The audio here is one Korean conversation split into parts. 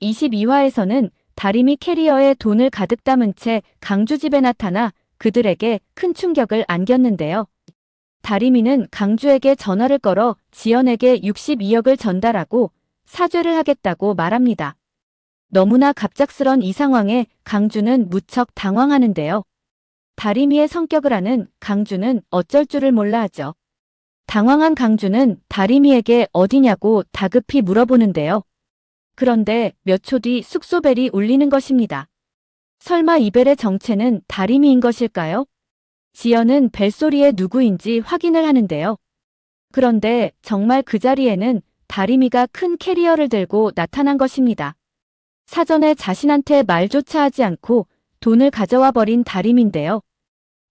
22화에서는 다림이 캐리어에 돈을 가득 담은 채 강주 집에 나타나 그들에게 큰 충격을 안겼는데요. 다림이는 강주에게 전화를 걸어 지연에게 62억을 전달하고 사죄를 하겠다고 말합니다. 너무나 갑작스런 이 상황에 강주는 무척 당황하는데요. 다림이의 성격을 아는 강주는 어쩔 줄을 몰라 하죠. 당황한 강주는 다림이에게 어디냐고 다급히 물어보는데요. 그런데 몇 초 뒤 숙소벨이 울리는 것입니다. 설마 이 벨의 정체는 다림이인 것일까요? 지연은 벨소리에 누구인지 확인을 하는데요. 그런데 정말 그 자리에는 다림이가 큰 캐리어를 들고 나타난 것입니다. 사전에 자신한테 말조차 하지 않고 돈을 가져와 버린 다림인데요.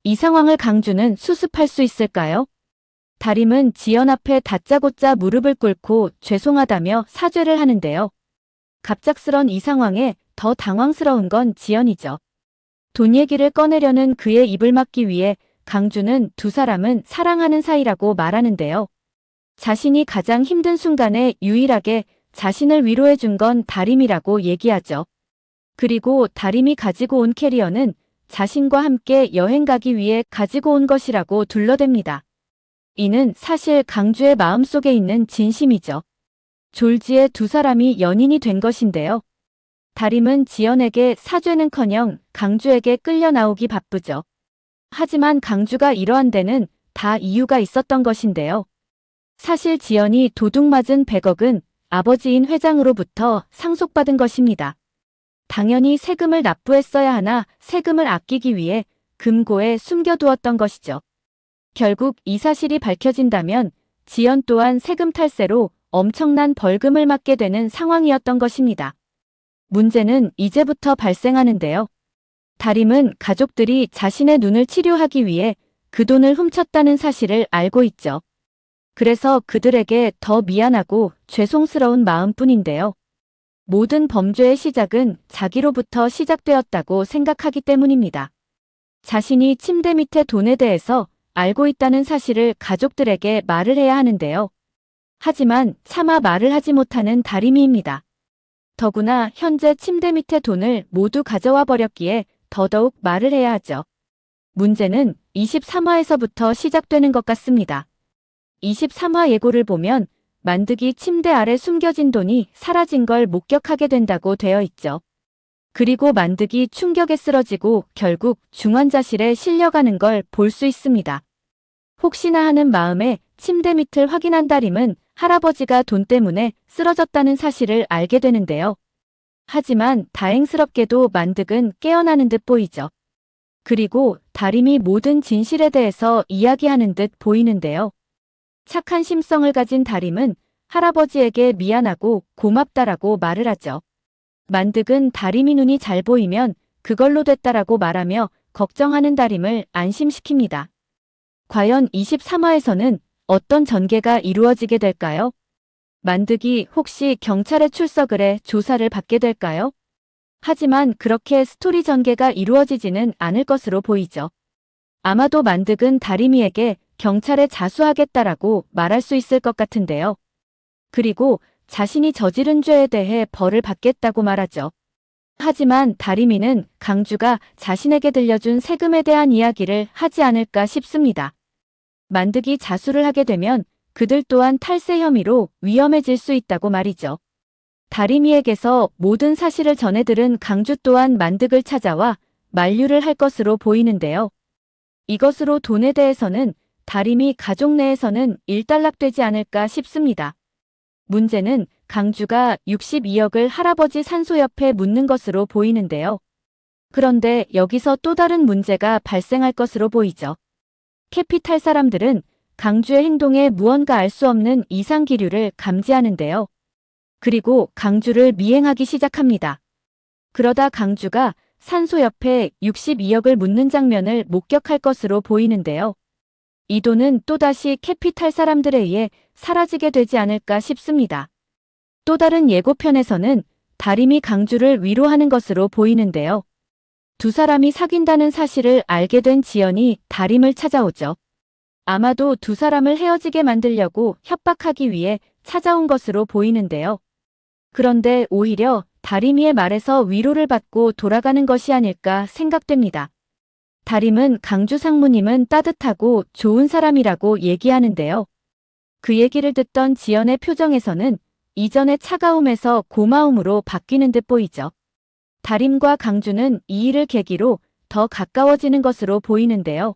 이 상황을 강주는 수습할 수 있을까요? 다림은 지연 앞에 다짜고짜 무릎을 꿇고 죄송하다며 사죄를 하는데요. 갑작스런 이 상황에 더 당황스러운 건 지연이죠. 돈 얘기를 꺼내려는 그의 입을 막기 위해 강주는 두 사람은 사랑하는 사이라고 말하는데요. 자신이 가장 힘든 순간에 유일하게 자신을 위로해준 건 다림이라고 얘기하죠. 그리고 다림이 가지고 온 캐리어는 자신과 함께 여행 가기 위해 가지고 온 것이라고 둘러댑니다. 이는 사실 강주의 마음속에 있는 진심이죠. 졸지에 두 사람이 연인이 된 것인데요. 다림은 지연에게 사죄는커녕 강주에게 끌려 나오기 바쁘죠. 하지만 강주가 이러한 데는 다 이유가 있었던 것인데요. 사실 지연이 도둑 맞은 100억은 아버지인 회장으로부터 상속받은 것입니다. 당연히 세금을 납부했어야 하나 세금을 아끼기 위해 금고에 숨겨두었던 것이죠. 결국 이 사실이 밝혀진다면 지연 또한 세금 탈세로 엄청난 벌금을 맞게 되는 상황이었던 것입니다. 문제는 이제부터 발생하는데요. 다림은 가족들이 자신의 눈을 치료하기 위해 그 돈을 훔쳤다는 사실을 알고 있죠. 그래서 그들에게 더 미안하고 죄송스러운 마음뿐인데요. 모든 범죄의 시작은 자기로부터 시작되었다고 생각하기 때문입니다. 자신이 침대 밑에 돈에 대해서 알고 있다는 사실을 가족들에게 말을 해야 하는데요. 하지만 차마 말을 하지 못하는 다림이입니다. 더구나 현재 침대 밑에 돈을 모두 가져와 버렸기에 더더욱 말을 해야 하죠. 문제는 23화에서부터 시작되는 것 같습니다. 23화 예고를 보면 만득이 침대 아래 숨겨진 돈이 사라진 걸 목격하게 된다고 되어 있죠. 그리고 만득이 충격에 쓰러지고 결국 중환자실에 실려가는 걸 볼 수 있습니다. 혹시나 하는 마음에 침대 밑을 확인한 다림은 할아버지가 돈 때문에 쓰러졌다는 사실을 알게 되는데요. 하지만 다행스럽게도 만득은 깨어나는 듯 보이죠. 그리고 다림이 모든 진실에 대해서 이야기하는 듯 보이는데요. 착한 심성을 가진 다림은 할아버지에게 미안하고 고맙다라고 말을 하죠. 만득은 다림이 눈이 잘 보이면 그걸로 됐다라고 말하며 걱정하는 다림을 안심시킵니다. 과연 23화에서는 어떤 전개가 이루어지게 될까요? 만득이 혹시 경찰에 출석을 해 조사를 받게 될까요? 하지만 그렇게 스토리 전개가 이루어지지는 않을 것으로 보이죠. 아마도 만득은 다림이에게 경찰에 자수하겠다라고 말할 수 있을 것 같은데요. 그리고 자신이 저지른 죄에 대해 벌을 받겠다고 말하죠. 하지만 다림이는 강주가 자신에게 들려준 세금에 대한 이야기를 하지 않을까 싶습니다. 만득이 자수를 하게 되면 그들 또한 탈세 혐의로 위험해질 수 있다고 말이죠. 다림이에게서 모든 사실을 전해 들은 강주 또한 만득을 찾아와 만류를 할 것으로 보이는데요. 이것으로 돈에 대해서는 다림이 가족 내에서는 일단락되지 않을까 싶습니다. 문제는 강주가 62억을 할아버지 산소 옆에 묻는 것으로 보이는데요. 그런데 여기서 또 다른 문제가 발생할 것으로 보이죠. 캐피탈 사람들은 강주의 행동에 무언가 알 수 없는 이상 기류를 감지하는데요. 그리고 강주를 미행하기 시작합니다. 그러다 강주가 산소 옆에 62억을 묻는 장면을 목격할 것으로 보이는데요. 이 돈은 또다시 캐피탈 사람들에 의해 사라지게 되지 않을까 싶습니다. 또 다른 예고편에서는 다림이 강주를 위로하는 것으로 보이는데요. 두 사람이 사귄다는 사실을 알게 된 지연이 다림을 찾아오죠. 아마도 두 사람을 헤어지게 만들려고 협박하기 위해 찾아온 것으로 보이는데요. 그런데 오히려 다림이의 말에서 위로를 받고 돌아가는 것이 아닐까 생각됩니다. 다림은 강주 상무님은 따뜻하고 좋은 사람이라고 얘기하는데요. 그 얘기를 듣던 지연의 표정에서는 이전의 차가움에서 고마움으로 바뀌는 듯 보이죠. 다림과 강주는 이 일을 계기로 더 가까워지는 것으로 보이는데요.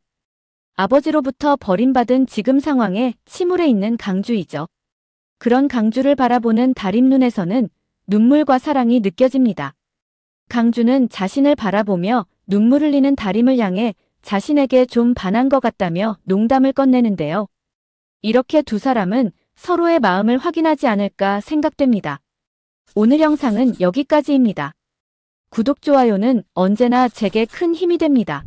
아버지로부터 버림받은 지금 상황에 침울해 있는 강주이죠. 그런 강주를 바라보는 다림 눈에서는 눈물과 사랑이 느껴집니다. 강주는 자신을 바라보며 눈물 흘리는 다림을 향해 자신에게 좀 반한 것 같다며 농담을 꺼내는데요. 이렇게 두 사람은 서로의 마음을 확인하지 않을까 생각됩니다. 오늘 영상은 여기까지입니다. 구독, 좋아요는 언제나 제게 큰 힘이 됩니다.